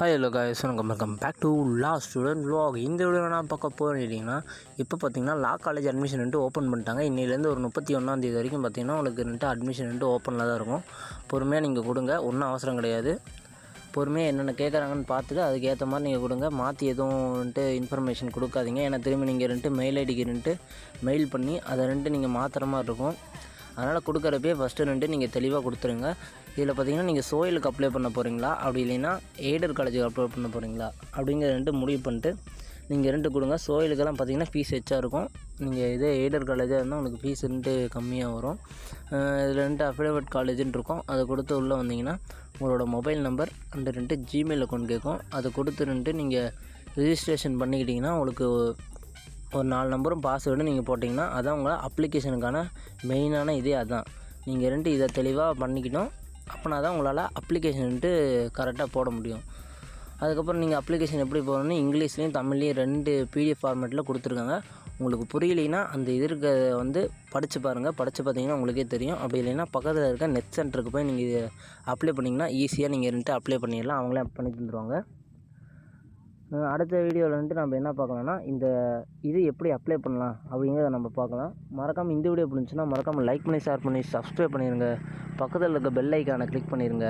Hi hello guys, welcome back to law student vlog. இந்த video நான் பார்க்க போகிறேன்னா, இப்போ பார்த்தீங்கன்னா லா காலேஜ் அட்மிஷன் ஓப்பன் பண்ணிட்டாங்க. இன்னிலேருந்து ஒரு 31 வரைக்கும் பார்த்தீங்கன்னா உங்களுக்கு அட்மிஷன் ஓப்பனில் தான் இருக்கும். பொறுமையாக நீங்கள் கொடுங்க, ஒன்றும் அவசரம் கிடையாது. பொறுமையாக என்னென்ன கேட்குறாங்கன்னு பார்த்துட்டு அதுக்கேற்ற மாதிரி நீங்கள் கொடுங்க. மாற்றி எதுவும் இன்ஃபர்மேஷன் கொடுக்காதீங்க. ஏன்னா திரும்பி நீங்கள் மெயில் ஐடிக்கு மெயில் பண்ணி அதை நீங்கள் மாற்றுற மாதிரி இருக்கும். அதனால் கொடுக்குறப்பே ஃபஸ்ட்டு நீங்கள் தெளிவாக கொடுத்துருங்க. இதில் பார்த்தீங்கன்னா நீங்கள் சோயிலுக்கு அப்ளை பண்ண போகிறீங்களா, அப்படி இல்லைன்னா எய்டட் காலேஜுக்கு அப்ளை பண்ண போகிறீங்களா அப்படிங்கிற முடிவு பண்ணிட்டு நீங்கள் கொடுங்க. சோயிலுக்கெல்லாம் பார்த்தீங்கன்னா ஃபீஸ் எச்சா இருக்கும். நீங்கள் இதே எய்டட் காலேஜாக இருந்தால் உங்களுக்கு ஃபீஸ் கம்மியாக வரும். இதில் அஃபிடேவிட் காலேஜுன்னு இருக்கும். அதை கொடுத்து உள்ளே வந்தீங்கன்னா உங்களோட mobile number and Gmail account கேட்கும். அதை கொடுத்துட்டு நீங்கள் ரிஜிஸ்ட்ரேஷன் பண்ணிக்கிட்டிங்கன்னா உங்களுக்கு ஒரு 4 நம்பரும் பாஸ்வேர்டு நீங்கள் போட்டிங்கன்னா அதான் உங்களை அப்ளிகேஷனுக்கான மெயினான இதே அதுதான். நீங்கள் இதை தெளிவாக பண்ணிக்கணும். அப்படின்னா தான் உங்களால் அப்ளிகேஷன் கரெக்டாக போட முடியும். அதுக்கப்புறம் நீங்கள் அப்ளிகேஷன் எப்படி போடணும்னு இங்கிலீஷ்லேயும் தமிழ்லேயும் 2 PDF ஃபார்மேட்டில் கொடுத்துருக்காங்க. உங்களுக்கு புரியலைன்னா அந்த படித்து பாருங்கள். படித்து பார்த்தீங்கன்னா உங்களுக்கே தெரியும். அப்படி இல்லைன்னா பக்கத்தில் இருக்க நெட் சென்டருக்கு போய் நீங்கள் அப்ளை பண்ணிங்கன்னா ஈஸியாக நீங்கள் அப்ளை பண்ணிடலாம். அவங்களே பண்ணி தந்துடுவாங்க. அடுத்த வீடியோவில் நம்ம என்ன பார்க்கலாம்னா, இது எப்படி அப்ளை பண்ணலாம் அப்படிங்கிறத நம்ம பார்க்கலாம். மறக்காமல் இந்த வீடியோ பிடிச்சுன்னா மறக்காமல் லைக் பண்ணி, ஷேர் பண்ணி, சப்ஸ்கிரைப் பண்ணிடுங்க. பக்கத்தில் இருக்க பெல் ஐக்கானை கிளிக் பண்ணிடுங்க.